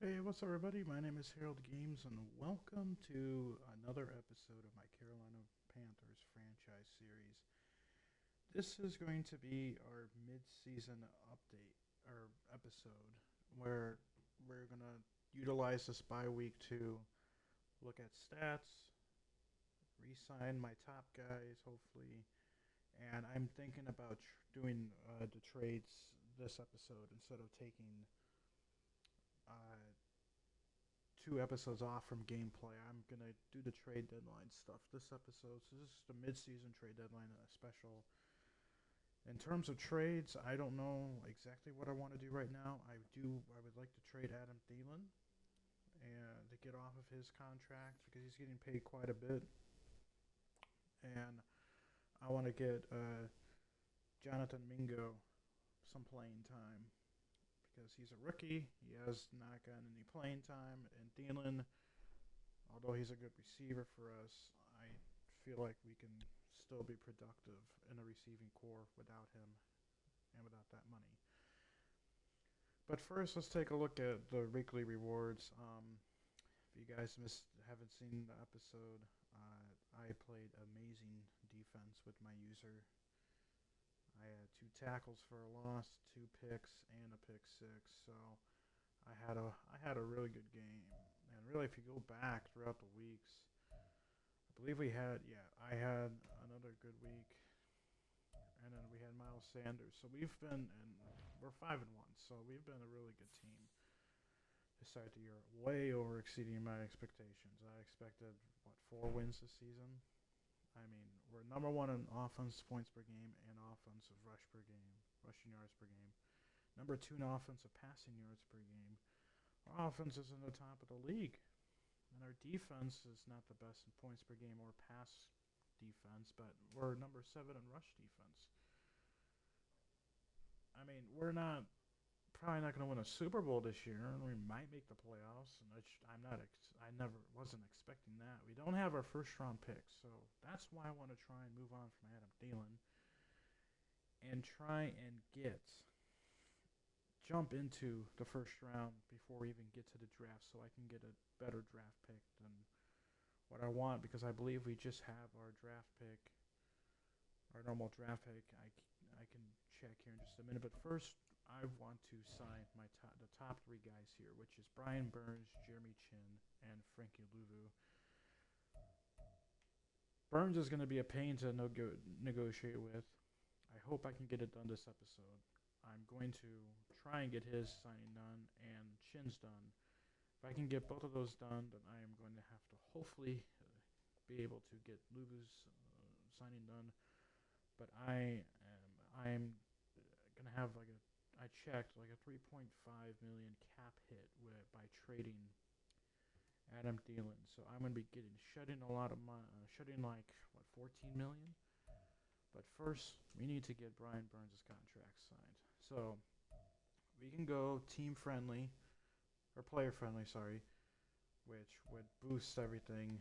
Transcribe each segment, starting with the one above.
Hey, what's up, everybody? My name is Harold Games, and welcome to another episode of my Carolina Panthers franchise series. This is going to be our mid-season update or episode where we're gonna utilize this bye week to look at stats, re-sign my top guys, hopefully, and I'm thinking about doing the trades this episode instead of taking uh, 2 episodes off from gameplay. I'm gonna do the trade deadline stuff this episode. So this is the mid-season trade deadline special. In terms of trades, I don't know exactly what I want to do right now. I would like to trade Adam Thielen and to get off of his contract because he's getting paid quite a bit, and I want to get Jonathan Mingo some playing time because he's a rookie. He has not gotten any playing time, and Thielen, although he's a good receiver for us, I feel like we can still be productive in a receiving core without him and without that money. But first, let's take a look at the weekly rewards. If you guys haven't seen the episode, I played amazing defense with my user. I had 2 tackles for a loss, 2 picks, and a pick six. So I had a really good game. And really, if you go back throughout the weeks, I believe I had another good week, and then we had Miles Sanders. So we're 5-1. So we've been a really good team to start the year, way over exceeding my expectations. I expected 4 wins this season. I mean, we're number one in offense points per game and offensive rushing yards per game. Number two in offensive passing yards per game. Our offense is in the top of the league, and our defense is not the best in points per game or pass defense, but we're number seven in rush defense. I mean, we're not probably not going to win a Super Bowl this year, and we might make the playoffs. And I'm not. I never wasn't expecting that. We don't have our first round pick, so that's why I want to try and move on from Adam Thielen and try and jump into the first round before we even get to the draft, so I can get a better draft pick than what I want because I believe we just have our draft pick, our normal draft pick. I can check here in just a minute, but first I want to sign the top 3 guys here, which is Brian Burns, Jeremy Chin, and Frankie Louvu. Burns is going to be a pain to negotiate with. I hope I can get it done this episode. I'm going to try and get his signing done and Chin's done. If I can get both of those done, then I am going to have to hopefully be able to get Louvu's signing done. But I'm gonna have I checked like a 3.5 million cap hit by trading Adam Thielen. So I'm gonna be shedding a lot of money, shedding like what 14 million. But first, we need to get Brian Burns' contract signed. So we can go team friendly or player friendly, sorry, which would boost everything.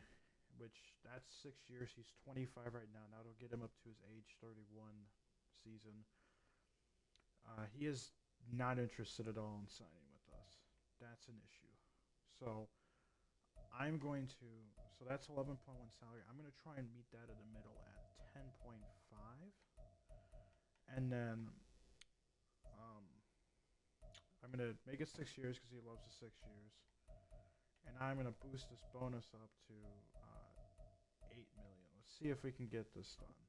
Which that's 6 years. He's 25 right now. That'll get him up to his age 31 season. He is not interested at all in signing with us. That's an issue. So I'm going to. So that's 11.1 salary. I'm going to try and meet that in the middle at 10.5, and then um, I'm going to make it 6 years because he loves the 6 years, and I'm going to boost this bonus up to 8 million. Let's see if we can get this done.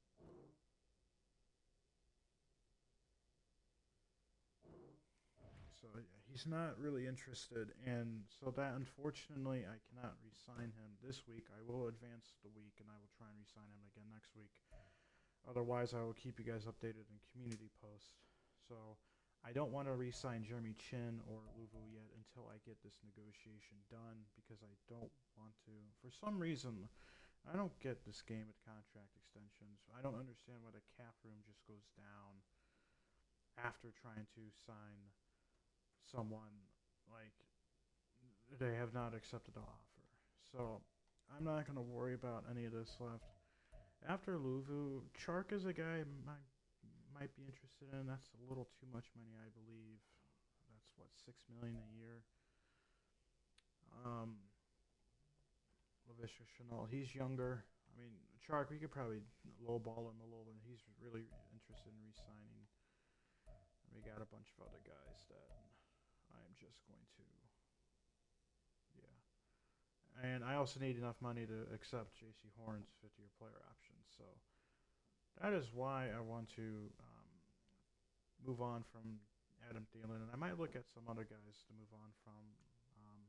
So he's not really interested, and so that unfortunately I cannot re-sign him this week. I will advance the week, and I will try and re-sign him again next week. Otherwise, I will keep you guys updated in community posts. So I don't want to re-sign Jeremy Chin or Louvu yet until I get this negotiation done because I don't want to. For some reason, I don't get this game with contract extensions. I don't understand why the cap room just goes down after trying to sign someone like they have not accepted the offer. So I'm not going to worry about any of this left. After Louvu, Chark is a guy might be interested in. That's a little too much money, I believe. That's what 6 million a year. Um, Lavisha Chenault, he's younger. I mean, Chark, we could probably lowball him a little bit. He's really interested in re-signing. We got a bunch of other guys that I'm just going to, yeah. And I also need enough money to accept J.C. Horn's 50-year player option. So that is why I want to move on from Adam Thielen, and I might look at some other guys to move on from. Um,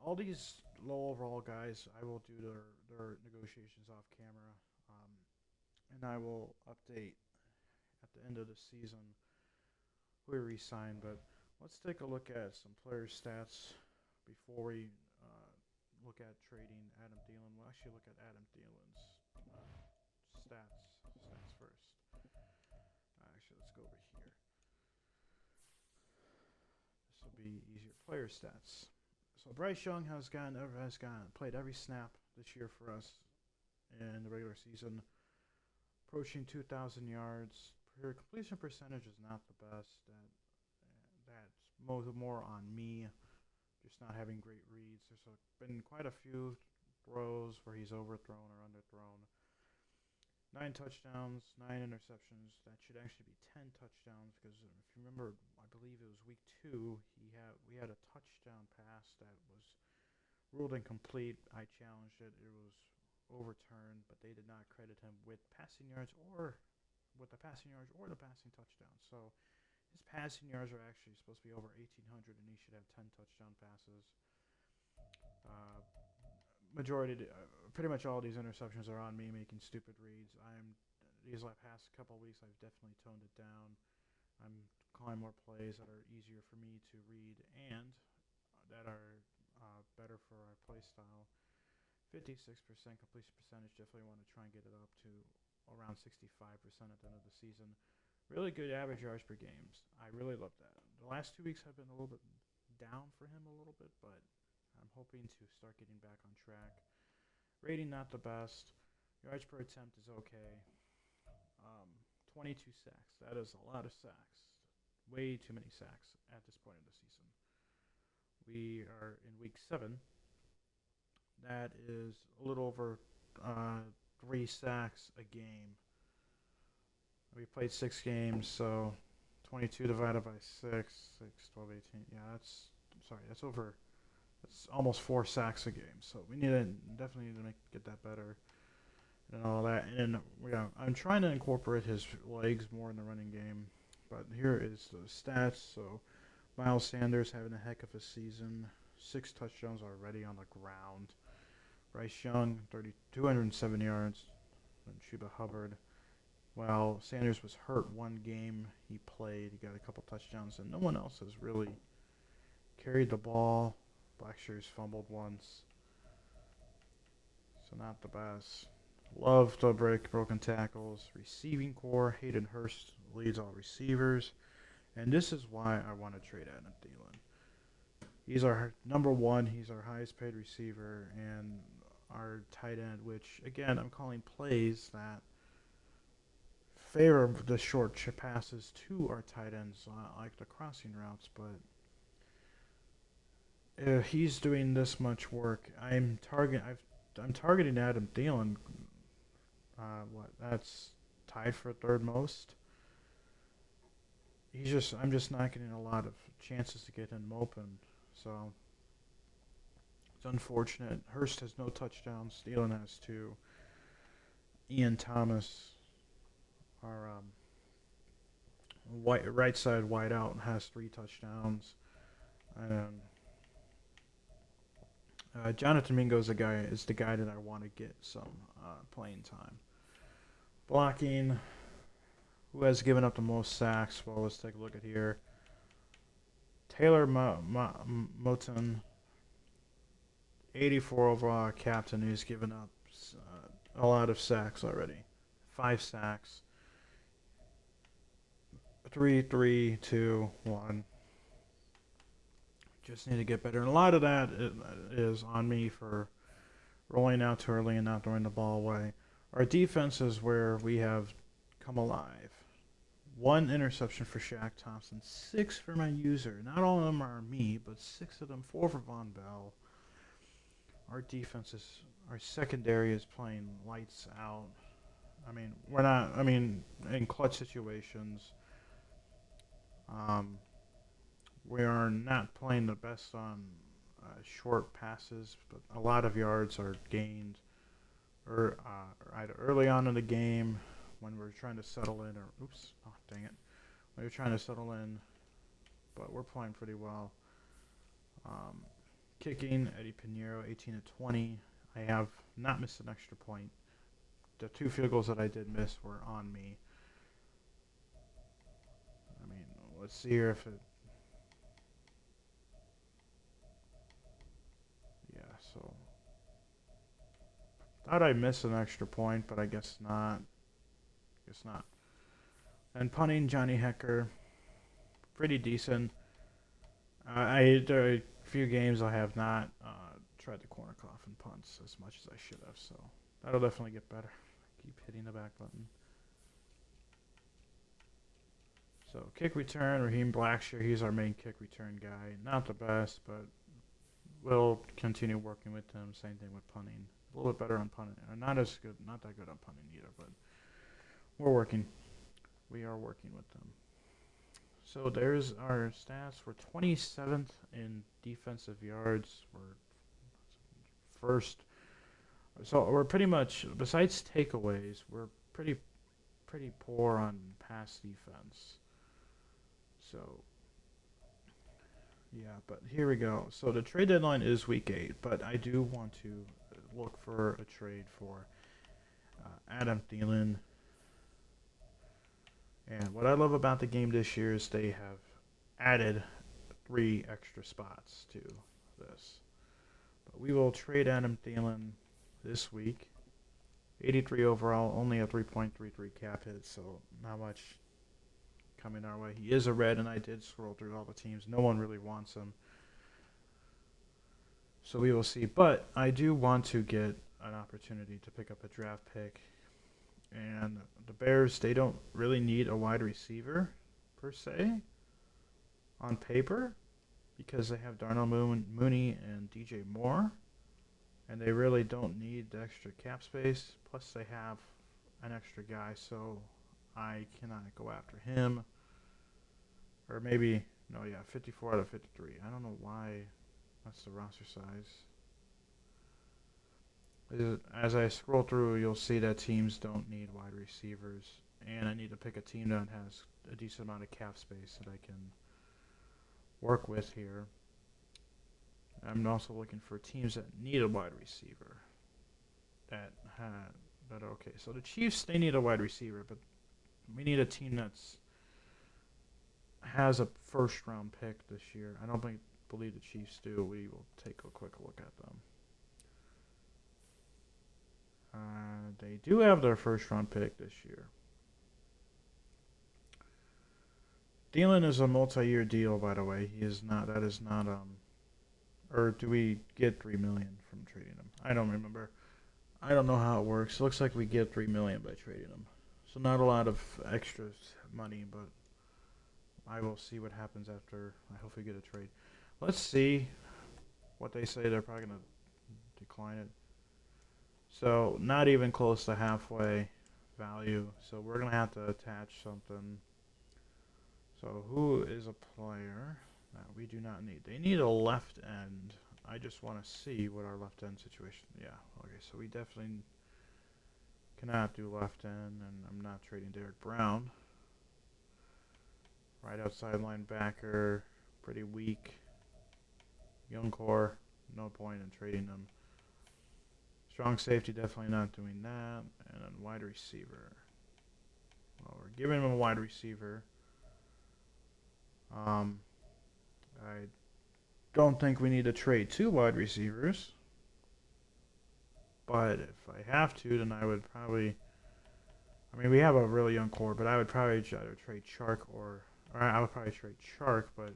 all these low overall guys, I will do their negotiations off camera, and I will update at the end of the season who we re-sign. But let's take a look at some player stats before we look at trading Adam Thielen. We'll actually look at Adam Thielen's stats first. Actually, let's go over here. This will be easier. Player stats. So Bryce Young has played every snap this year for us in the regular season, approaching 2,000 yards. Her completion percentage is not the best. That's more on me, just not having great reads. There's been quite a few throws where he's overthrown or underthrown. 9 touchdowns, 9 interceptions. That should actually be 10 touchdowns because if you remember, I believe it was week 2. We had a touchdown pass that was ruled incomplete. I challenged it. It was overturned, but they did not credit him with passing yards or the passing touchdown. So his passing yards are actually supposed to be over 1,800, and he should have 10 touchdown passes. Pretty much all these interceptions are on me making stupid reads. These past couple of weeks, I've definitely toned it down. I'm calling more plays that are easier for me to read and that are better for our play style. 56% completion percentage. Definitely want to try and get it up to around 65% at the end of the season. Really good average yards per games. I really love that. The last 2 weeks have been a little bit down for him a little bit, but I'm hoping to start getting back on track. Rating not the best. Yards per attempt is okay. 22 sacks. That is a lot of sacks. Way too many sacks at this point in the season. We are in week 7. That is a little over 3 sacks a game. We played 6 games, so 22 divided by 6, 12, 18. Yeah, that's almost 4 sacks a game. So we definitely need to get that better and all that. And I'm trying to incorporate his legs more in the running game. But here is the stats. So Miles Sanders having a heck of a season. 6 touchdowns already on the ground. Bryce Young, 207 yards. And Chuba Hubbard. While Sanders was hurt one game he played, he got a couple touchdowns, and no one else has really carried the ball. Blackshear's fumbled once, so not the best. Love to break broken tackles. Receiving core, Hayden Hurst leads all receivers, and this is why I want to trade Adam Thielen. He's our number 1. He's our highest paid receiver, and our tight end, which, again, I'm calling plays that favor the short passes to our tight ends, like the crossing routes, but if he's doing this much work, I'm targeting Adam Thielen. That's tied for third most. I'm just not getting a lot of chances to get him open, so it's unfortunate. Hurst has no touchdowns. Thielen has 2. Ian Thomas, our right side wide out, has 3 touchdowns. And Jonathan Mingo is the guy that I want to get some playing time. Blocking, who has given up the most sacks? Well, let's take a look at here. Taylor Moton, 84 overall captain, who's given up a lot of sacks already. 5 sacks. 3, 2, 1. Just need to get better. And a lot of that is on me for rolling out too early and not throwing the ball away. Our defense is where we have come alive. 1 interception for Shaq Thompson, 6 for my user. Not all of them are me, but 6 of them, 4 for Von Bell. Our defense is, our secondary is playing lights out. I mean, we're not, I mean, in clutch situations, we are not playing the best on short passes, but a lot of yards are gained either early on in the game when we're trying to settle in, or oops, oh dang it, when we're trying to settle in, but we're playing pretty well. Kicking, Eddie Pinheiro, 18 to 20. I have not missed an extra point. The 2 field goals that I did miss were on me. I mean, let's see here if it. Yeah, so. Thought I missed an extra point, but I guess not. Guess not. And punting, Johnny Hecker, pretty decent. There are a few games I have not tried the corner coffin punts as much as I should have, so that'll definitely get better. Keep hitting the back button. So kick return, Raheem Blackshear, he's our main kick return guy. Not the best, but we'll continue working with him. Same thing with punting. A little bit better on punting. Not as good, not that good on punting either, but we're working. We are working with them. So there's our stats. We're 27th in defensive yards. We're first. So we're pretty much, besides takeaways, we're pretty poor on pass defense. So yeah, but here we go. So the trade deadline is week 8, but I do want to look for a trade for Adam Thielen. And what I love about the game this year is they have added 3 extra spots to this. But we will trade Adam Thielen this week. 83 overall, only a 3.33 cap hit, so not much coming our way. He is a red, and I did scroll through all the teams. No one really wants him. So we will see. But I do want to get an opportunity to pick up a draft pick. And the Bears, they don't really need a wide receiver, per se, on paper, because they have Darnell Mooney and DJ Moore. And they really don't need the extra cap space. Plus, they have an extra guy, so I cannot go after him. Or maybe, no, yeah, 54 out of 53. I don't know why that's the roster size. As I scroll through, you'll see that teams don't need wide receivers. And I need to pick a team that has a decent amount of cap space that I can work with here. I'm also looking for teams that need a wide receiver. Okay. So the Chiefs, they need a wide receiver, but we need a team that's has a first-round pick this year. I don't believe the Chiefs do. We will take a quick look at them. They do have their first-round pick this year. Thielen is a multi-year deal, by the way. He is not. That is not. Or do we get $3 million from trading him? I don't remember. I don't know how it works. It looks like we get $3 million by trading him. So not a lot of extra money, but I will see what happens after I hopefully get a trade. Let's see what they say. They're probably going to decline it. So not even close to halfway value. So we're going to have to attach something. So who is a player that we do not need? They need a left end. I just want to see what our left end situation. Yeah, okay, so we definitely cannot do left end, and I'm not trading Derek Brown. Right outside linebacker, pretty weak. Young core, no point in trading them. Strong safety, definitely not doing that. And then wide receiver. Well, we're giving him a wide receiver. I don't think we need to trade 2 wide receivers. But if I have to, then I would probably... I mean, we have a really young core, but I would probably either trade Chark or I would probably trade Chark, but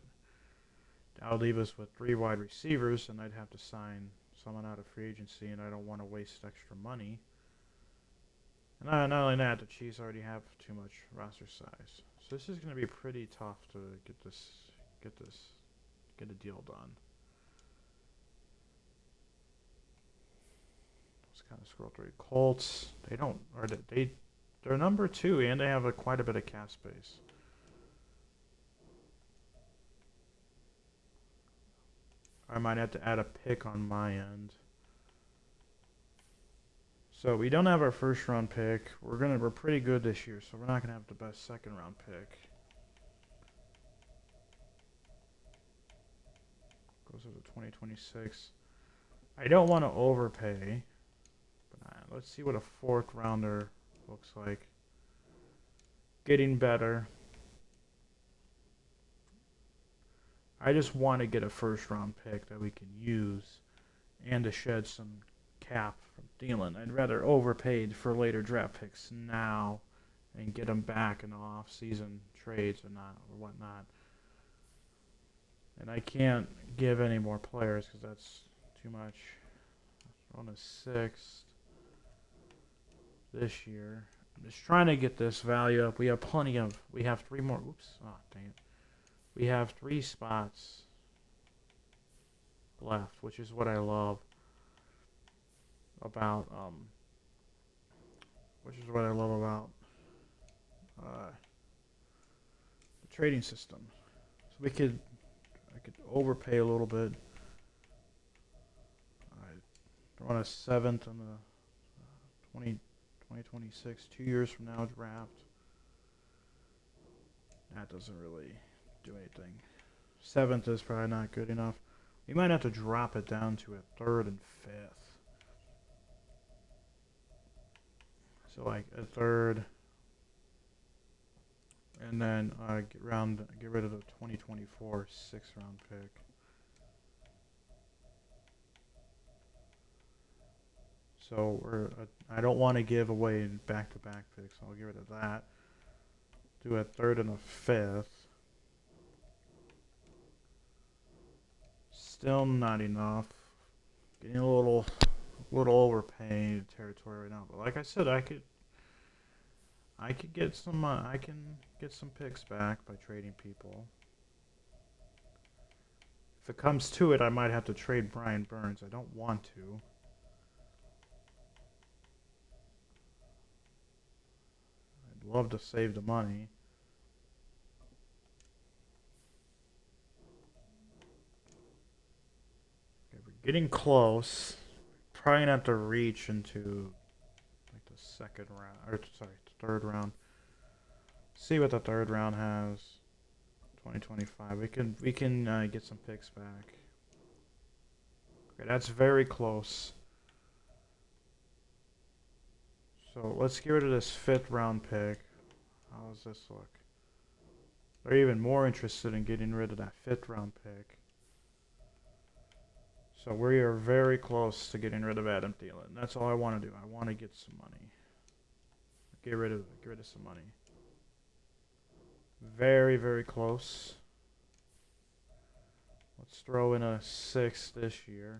that would leave us with 3 wide receivers, and I'd have to sign someone out of free agency, and I don't want to waste extra money. And not only that, the Chiefs already have too much roster size. So this is going to be pretty tough to get a deal done. Let's kind of scroll through. Colts, they're number 2 and they have quite a bit of cap space. I might have to add a pick on my end. So we don't have our first round pick. We're pretty good this year, so we're not gonna have the best second round pick. Goes to 2026. I don't want to overpay, but let's see what a 4th rounder looks like. Getting better. I just want to get a first round pick that we can use and to shed some cap from Thielen. I'd rather overpaid for later draft picks now and get them back in the off-season trades or whatnot. And I can't give any more players because that's too much. On a 6th this year. I'm just trying to get this value up. We have 3 more. Oops. Oh, dang it. We have 3 spots left, which is what I love about the trading system. So I could overpay a little bit. I want a 7th on the 2026, 2 years from now draft. That doesn't really do anything. 7th is probably not good enough. We might have to drop it down to a 3rd and 5th. So like a 3rd, and then get rid of the 2024 6th round pick. So I don't want to give away back-to-back picks. I'll get rid of that. Do a 3rd and a 5th. Still not enough. Getting a little overpaid territory right now. But like I said, I could get some. I can get some picks back by trading people. If it comes to it, I might have to trade Brian Burns. I don't want to. I'd love to save the money. Okay, we're getting close. Probably gonna have to reach into like the 2nd round, or sorry, 3rd round. See what the 3rd round has. 2025. We can get some picks back. Okay, that's very close. So let's get rid of this 5th round pick. How does this look? They're even more interested in getting rid of that 5th round pick. So we are very close to getting rid of Adam Thielen. That's all I want to do. I want to get some money. Get rid of some money. Very, very close. Let's throw in a 6th this year.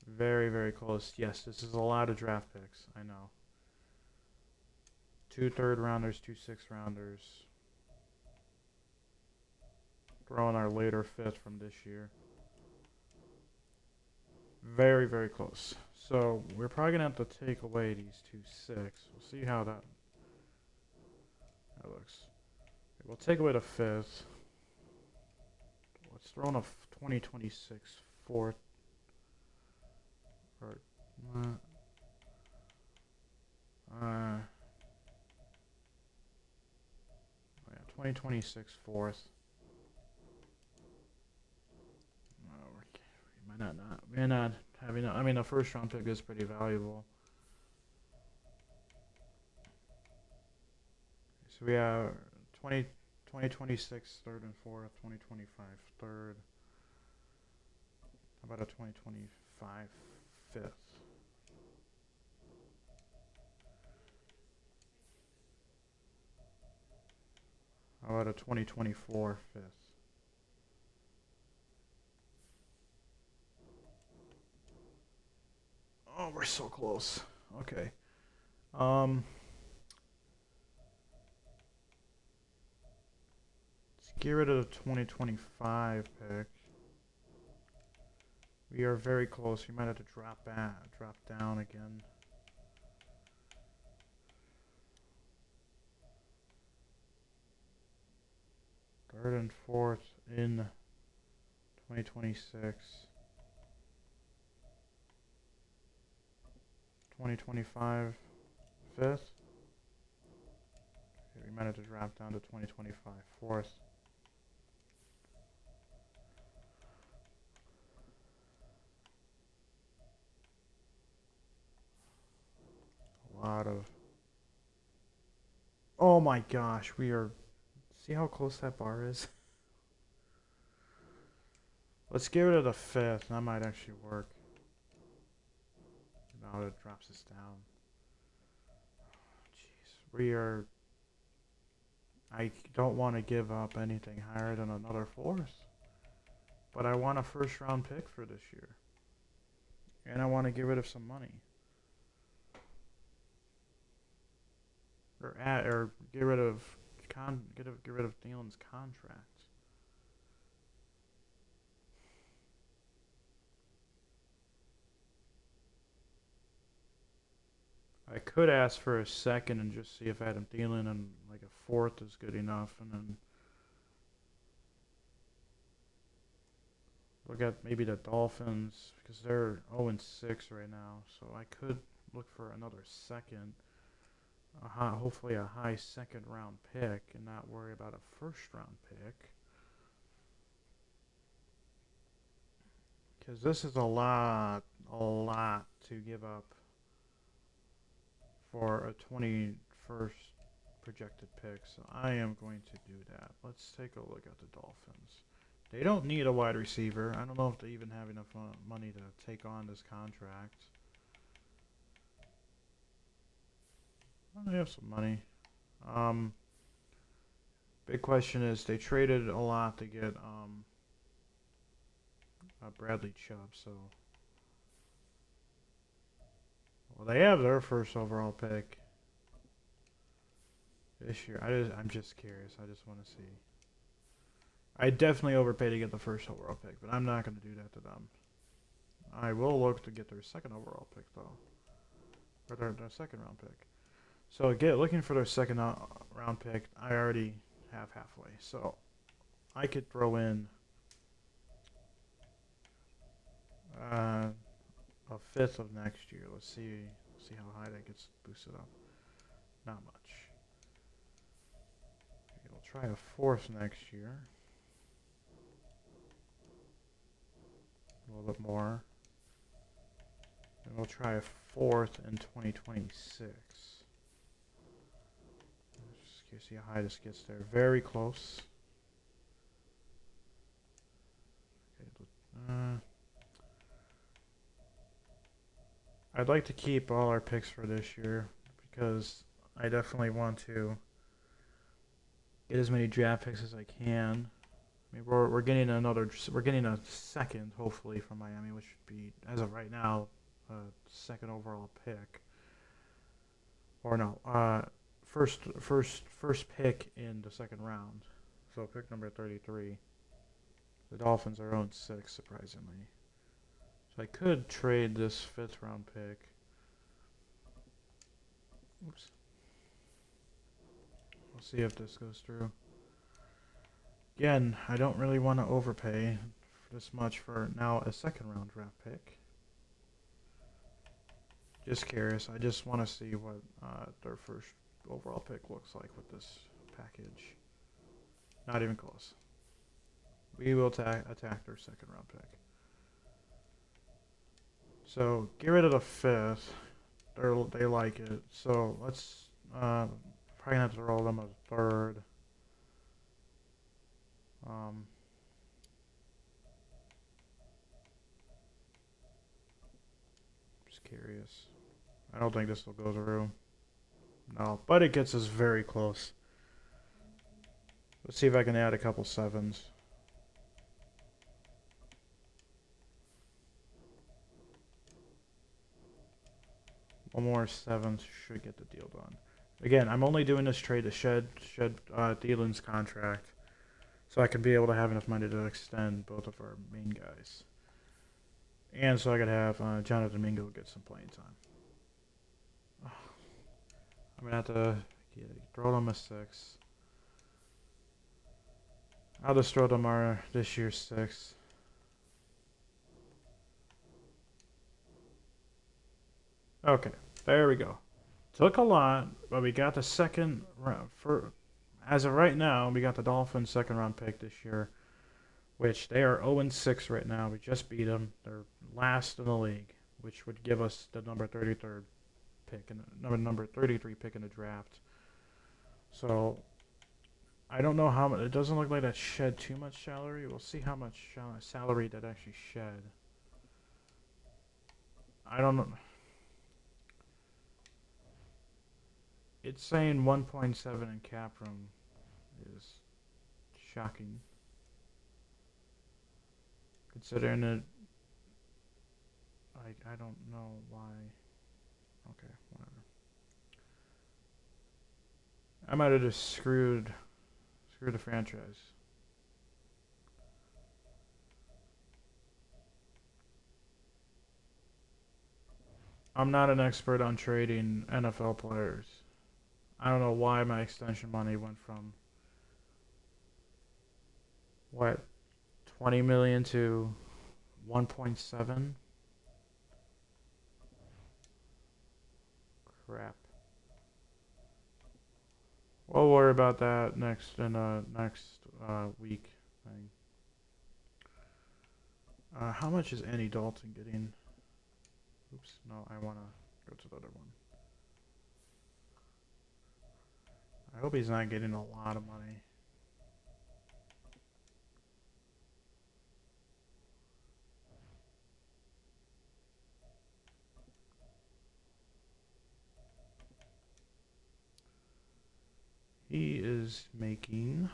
Very, very close. Yes, this is a lot of draft picks. I know. 2 3rd rounders, 2 6th rounders. Throw in our later 5th from this year. Very, very close. So we're probably going to have to take away these 2 6. We'll see how that looks. We'll take away the 5th. Let's throw in a 2026 4th. Or, 2026 4th. We may not have enough. I mean, the 1st round pick is pretty valuable. So we have 2026 3rd and 4th, 2025 3rd. How about a 2025 5th? How about a 2024 5th? Oh, we're so close. Okay. Let's get rid of the 2025 pick. We are very close. We might have to drop down again. Third and fourth in 2026. 2025 fifth. Okay, we might have to drop down to 2025 fourth. A lot of... Oh my gosh, we are... See how close that bar is? Let's get rid of the fifth. That might actually work. Now it drops us down. Jeez. We are... I don't want to give up anything higher than another fourth. But I want a first round pick for this year. And I want to get rid of some money. Or get rid of Thielen's contract. I could ask for a second and just see if Adam Thielen and like a fourth is good enough, and then look at maybe the Dolphins because they're 0-6 right now. So I could look for another second, hopefully a high second round pick, and not worry about a first round pick. Because this is a lot to give up for a 21st projected pick, so I am going to do that. Let's take a look at the Dolphins. They don't need a wide receiver. I don't know if they even have enough money to take on this contract. Well, they have some money. Big question is they traded a lot to get Bradley Chubb, so well, they have their first overall pick this year. I'm just curious. I just want to see. I definitely overpay to get the first overall pick, but I'm not going to do that to them. I will look to get their second overall pick though, or their second round pick. So looking for their second round pick, I already have halfway. So I could throw in a fifth of next year. Let's see how high that gets boosted up. Not much. Okay, we'll try a fourth next year. A little bit more. And we'll try a fourth in 2026. Just see how high this gets there. Very close. Okay, I'd like to keep all our picks for this year because I definitely want to get as many draft picks as I can. I mean, we're getting a second hopefully from Miami, which would be, as of right now, a second overall pick. Or no, first pick in the second round. So pick number 33. The Dolphins are 0-6, surprisingly. So I could trade this fifth round pick. Oops. We'll see if this goes through. Again, I don't really want to overpay this much for now a second round draft pick. Just curious. I just want to see what their first overall pick looks like with this package. Not even close. We will attack their second round pick. So get rid of the fifth. They like it. So let's probably gonna have to roll them a third. Just curious. I don't think this will go through. No, but it gets us very close. Let's see if I can add a couple sevens. One more seventh should get the deal done. Again, I'm only doing this trade to shed Thielen's contract, so I can be able to have enough money to extend both of our main guys, and so I could have Jonathan Mingo get some playing time. I'm gonna have to throw them a 6. I'll just throw them our this year's 6. Okay, there we go. Took a lot, but we got the second round. As of right now, we got the Dolphins' second round pick this year, which they are 0-6 right now. We just beat them. They're last in the league, which would give us the number 33rd pick and number 33 pick in the draft. So I don't know how much. It doesn't look like that shed too much salary. We'll see how much salary that actually shed. I don't know. It's saying 1.7 in cap room is shocking. Considering it, I don't know why. Okay, whatever. I might have just screwed the franchise. I'm not an expert on trading NFL players. I don't know why my extension money went from what 20 million to 1.7. Crap. We'll worry about that next week thing. How much is Andy Dalton getting? Oops, no, I want to go to the other one. I hope he's not getting a lot of money. He is making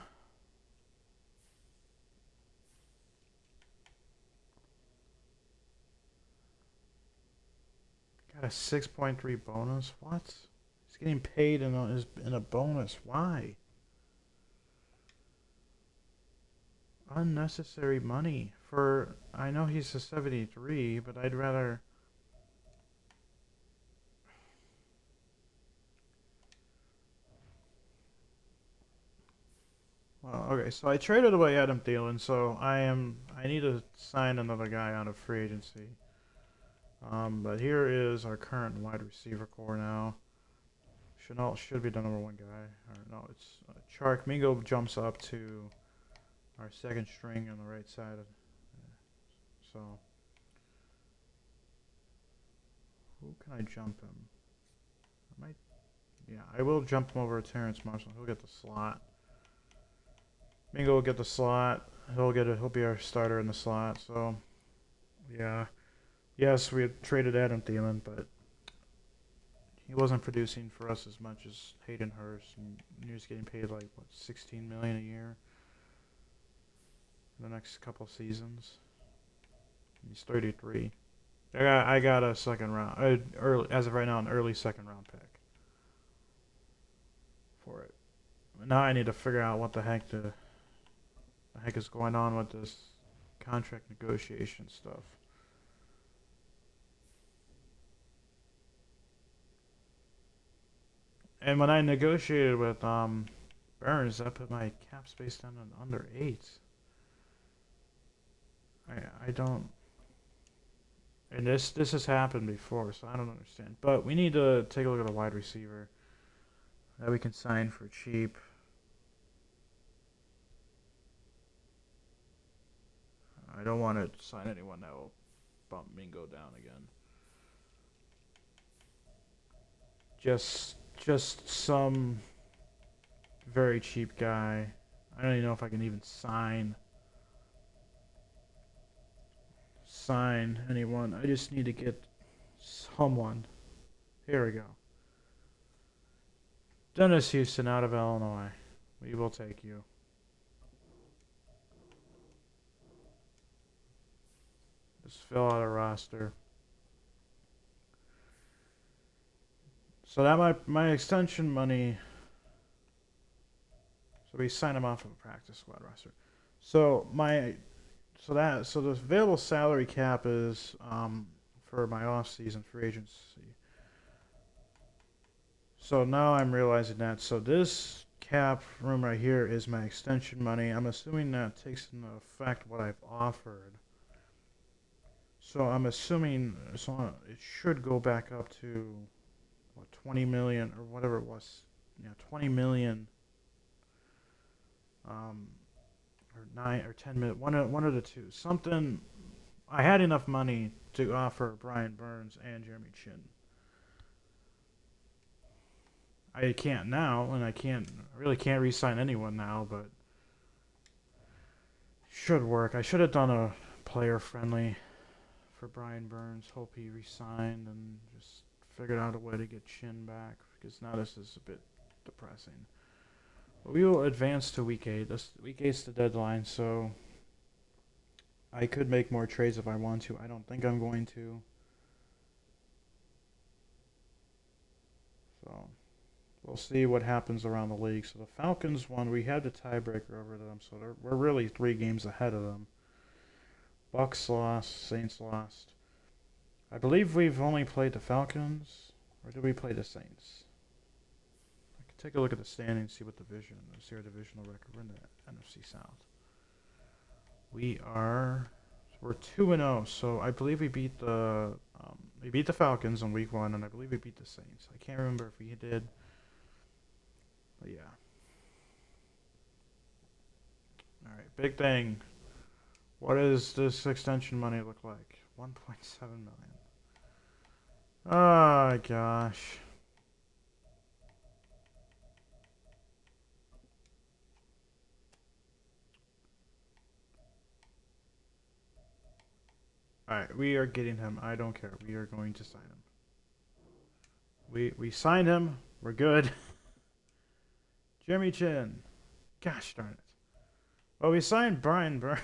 got a 6.3 bonus. What? He's getting paid in a bonus. Why? Unnecessary money for. I know he's a 73, but I'd rather. Well, okay, so I traded away Adam Thielen, so I need to sign another guy out of free agency. But here is our current wide receiver core now. Chanel should be the number one guy. Or no, it's Chark. Mingo jumps up to our second string on the right side. So who can I jump him? I will jump him over to Terrence Marshall. He'll get the slot. Mingo will get the slot. He'll be our starter in the slot. So yeah. Yes, we had traded Adam Thielen, but he wasn't producing for us as much as Hayden Hurst, and he was getting paid like what, $16 million a year in the next couple seasons. He's 33. I got a second round, early as of right now, an early second round pick for it. Now I need to figure out what the heck is going on with this contract negotiation stuff. And when I negotiated with Burns, I put my cap space down to under 8. I don't. And this has happened before, so I don't understand. But we need to take a look at a wide receiver that we can sign for cheap. I don't want to sign anyone that will bump Mingo down again. Just some very cheap guy. I don't even know if I can even sign anyone. I just need to get someone. Here we go. Dennis Houston out of Illinois. We will take you. Just fill out a roster. So that my extension money. So we sign him off of a practice squad roster. So the available salary cap is for my off-season free agency. So now I'm realizing that. So this cap room right here is my extension money. I'm assuming that takes into effect what I've offered. So I'm assuming it should go back up to what, 20 million or whatever it was. Yeah, 20 million. Or 9 or 10 million. One of the two. Something. I had enough money to offer Brian Burns and Jeremy Chin. I can't now, and I really can't re-sign anyone now, but should work. I should have done a player friendly for Brian Burns. Hope he re-signed and just figured out a way to get Chin back, because now this is a bit depressing. But we will advance to week 8. Week 8's the deadline, so I could make more trades if I want to. I don't think I'm going to. So we'll see what happens around the league. So the Falcons won. We had the tiebreaker over them, so we're really 3 games ahead of them. Bucks lost. Saints lost. I believe we've only played the Falcons, or did we play the Saints? I can take a look at the standings, see what division. See our divisional record. We're in the NFC South. We're 2-0. So I believe we beat the Falcons on week 1, and I believe we beat the Saints. I can't remember if we did. But yeah. All right, big thing. What does this extension money look like? 1.7 million. Oh gosh. All right, we are getting him. I don't care. We are going to sign him. We signed him. We're good. Jeremy Chin. Gosh darn it. Well, we signed Brian Burns.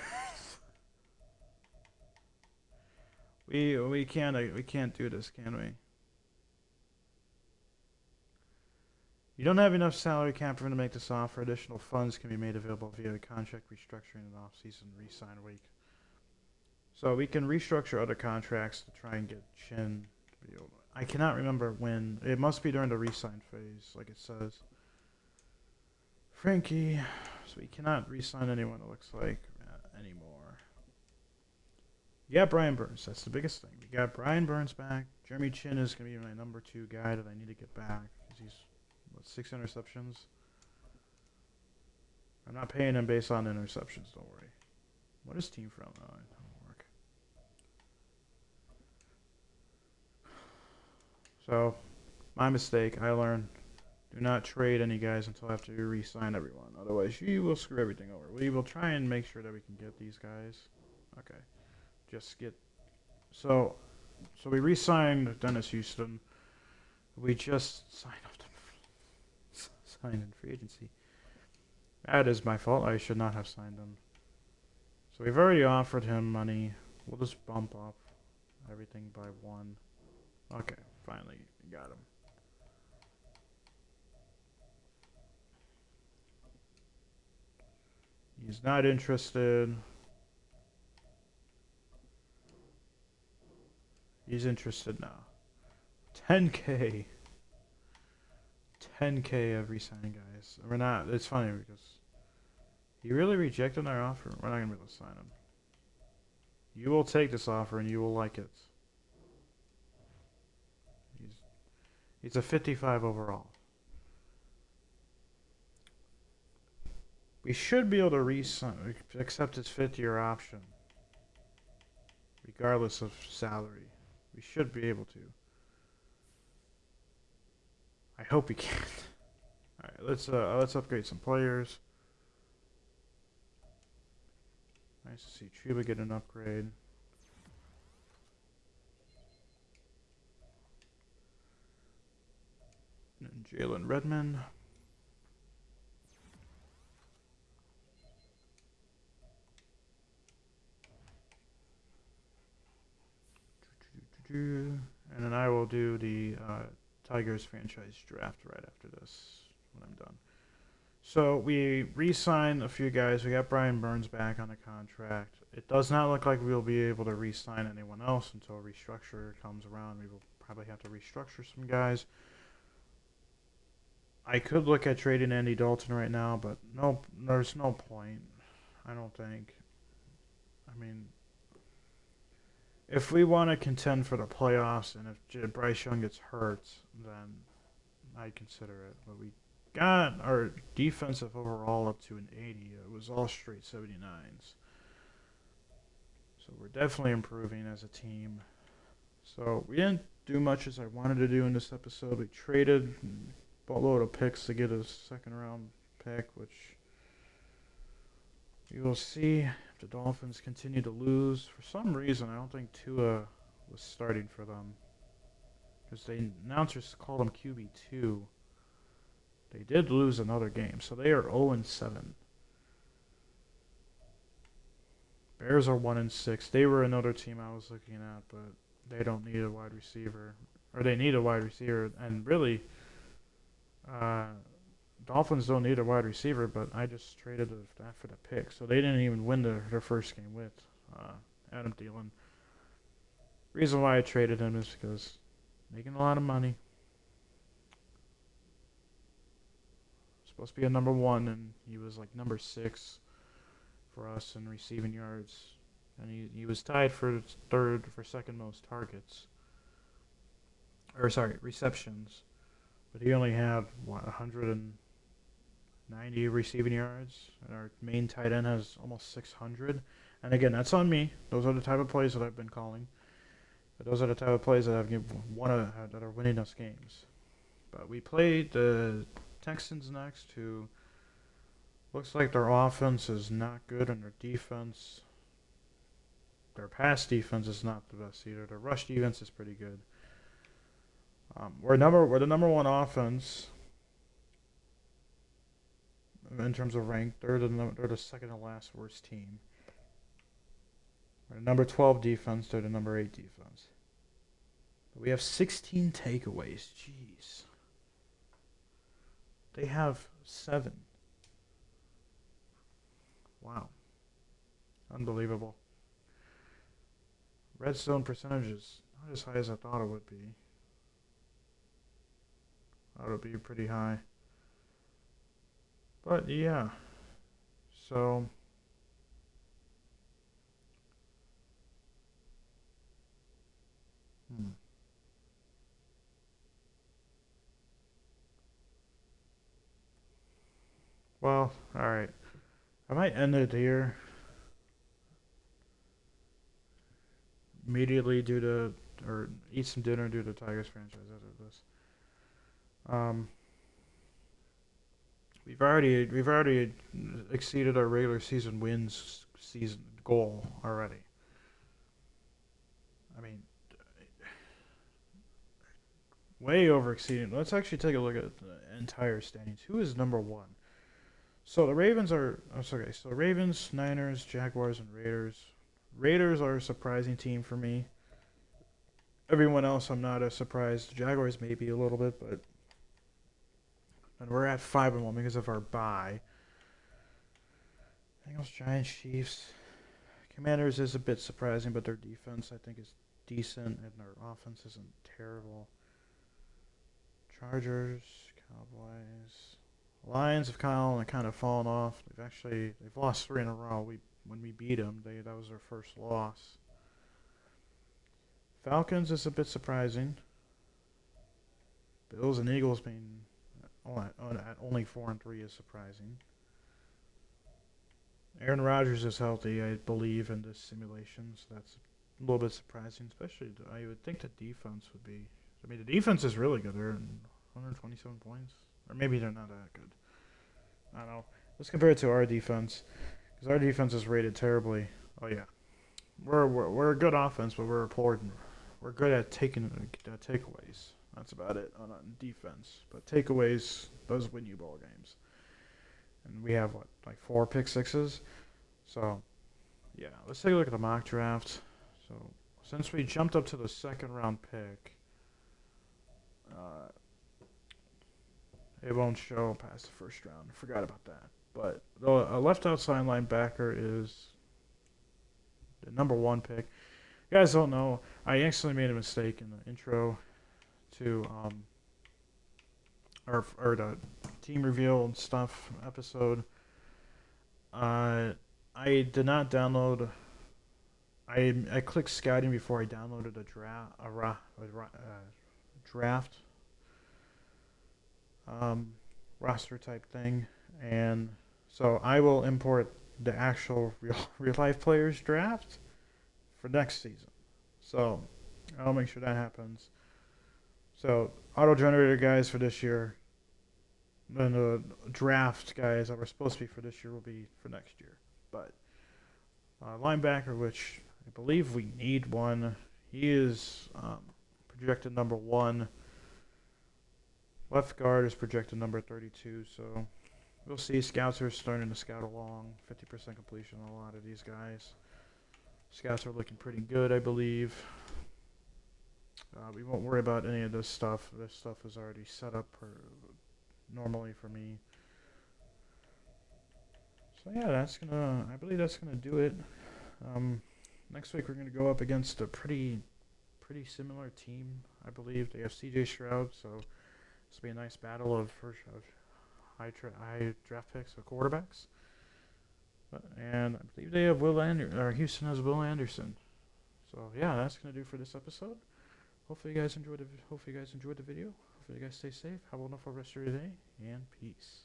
we can't do this, can we? You don't have enough salary cap for him to make this offer. Additional funds can be made available via contract restructuring and off-season re-sign week. So we can restructure other contracts to try and get Chin. I cannot remember when. It must be during the re-sign phase, like it says. Frankie. So we cannot re-sign anyone, it looks like, anymore. Yeah, Brian Burns. That's the biggest thing. We got Brian Burns back. Jeremy Chin is going to be my number 2 guy that I need to get back. Because he's, 6 interceptions? I'm not paying him based on interceptions, don't worry. What is team from? Oh, it doesn't work. So, my mistake. I learned. Do not trade any guys until after you re-sign everyone. Otherwise, you will screw everything over. We will try and make sure that we can get these guys. Okay. Just get... So we re-signed Dennis Houston. We just signed in free agency. That is my fault. I should not have signed him. So we've already offered him money. We'll just bump up everything by 1. Okay, finally got him. He's not interested. He's interested now. 10K. 10K of re-signing guys. We're not. It's funny because he really rejected our offer. We're not going to be able to sign him. You will take this offer and you will like it. He's a 55 overall. We should be able to accept his 5th-year option, regardless of salary. We should be able to. I hope we can. All right, let's upgrade some players. Nice to see Chuba get an upgrade. And Jalen Redmond. And then I will do the Tigers franchise draft right after this when I'm done. So we re-signed a few guys. We got Brian Burns back on the contract. It does not look like we'll be able to re-sign anyone else until a restructure comes around. We will probably have to restructure some guys. I could look at trading Andy Dalton right now, but no, there's no point. I don't think. I mean, if we want to contend for the playoffs and if Bryce Young gets hurt, then I'd consider it. But we got our defensive overall up to an 80. It was all straight 79s. So we're definitely improving as a team. So we didn't do much as I wanted to do in this episode. We traded a boatload of picks to get a second round pick, which you will see if the Dolphins continue to lose. For some reason, I don't think Tua was starting for them, because the announcers called him QB2. They did lose another game, so they are 0-7. Bears are 1-6. They were another team I was looking at, but they don't need a wide receiver, or they need a wide receiver, and really, Dolphins don't need a wide receiver, but I just traded that for the pick, so they didn't even win their first game with Adam Thielen. Reason why I traded him is because making a lot of money. Supposed to be a number 1, and he was like number 6 for us in receiving yards, and he was tied for second most targets, or sorry, receptions, but he only had 190 receiving yards, and our main tight end has almost 600. And again, that's on me. Those are the type of plays that I've been calling. But those are the type of plays that that are winning us games. But we played the Texans next, who looks like their offense is not good, and their defense, their pass defense is not the best either. Their rush defense is pretty good. We're the number 1 offense in terms of rank. They're the second to last worst team. We're the number 12 defense. They're the number 8 defense. But we have 16 takeaways. Jeez. They have 7. Wow. Unbelievable. Red zone percentages not as high as I thought it would be. That would be pretty high. But yeah. So well, alright. I might end it here. Immediately or eat some dinner due to Tigers franchise after this. We've already exceeded our regular season wins season goal already. I mean, way over exceeding. Let's actually take a look at the entire standings. Who is number 1? So the Ravens are. Oh, okay. So Ravens, Niners, Jaguars, and Raiders. Raiders are a surprising team for me. Everyone else, I'm not as surprised. Jaguars maybe a little bit, but and we're at 5-1 because of our bye. Bengals, Giants, Chiefs, Commanders is a bit surprising, but their defense I think is decent, and their offense isn't terrible. Chargers, Cowboys, Lions have kind of fallen off. They've lost 3 in a row. When we beat them, that was their first loss. Falcons is a bit surprising. Bills and Eagles being at only 4-3 is surprising. Aaron Rodgers is healthy, I believe, in this simulation, so that's a little bit surprising. Especially, I would think the defense would be. I mean, the defense is really good. They're 127 points, or maybe they're not that good. I don't know. Let's compare it to our defense, because our defense is rated terribly. Oh yeah, we're a good offense, but we're poor. We're good at taking takeaways. That's about it on defense. But takeaways, those win you ball games. And we have, like 4 pick sixes? So, yeah. Let's take a look at the mock draft. So, since we jumped up to the second round pick, it won't show past the first round. Forgot about that. But a left outside linebacker is the number 1 pick. You guys don't know, I actually made a mistake in the intro to or the team reveal and stuff episode. I did not download. I clicked scouting before I downloaded a draft roster type thing, and so I will import the actual real life players draft for next season. So I'll make sure that happens. So auto generator guys for this year, and the draft guys that were supposed to be for this year will be for next year. But linebacker, which I believe we need one, he is projected number 1. Left guard is projected number 32. So we'll see. Scouts are starting to scout along. 50% completion on a lot of these guys. Scouts are looking pretty good, I believe. We won't worry about any of this stuff. This stuff is already set up normally for me. So yeah, I believe that's gonna do it. Next week we're gonna go up against a pretty similar team. I believe they have C.J. Stroud, so this will be a nice battle of high draft picks of quarterbacks. And I believe they have Houston has Will Anderson. So yeah, that's gonna do for this episode. Hopefully you guys enjoyed the video. Hopefully you guys stay safe. Have a wonderful rest of your day, and peace.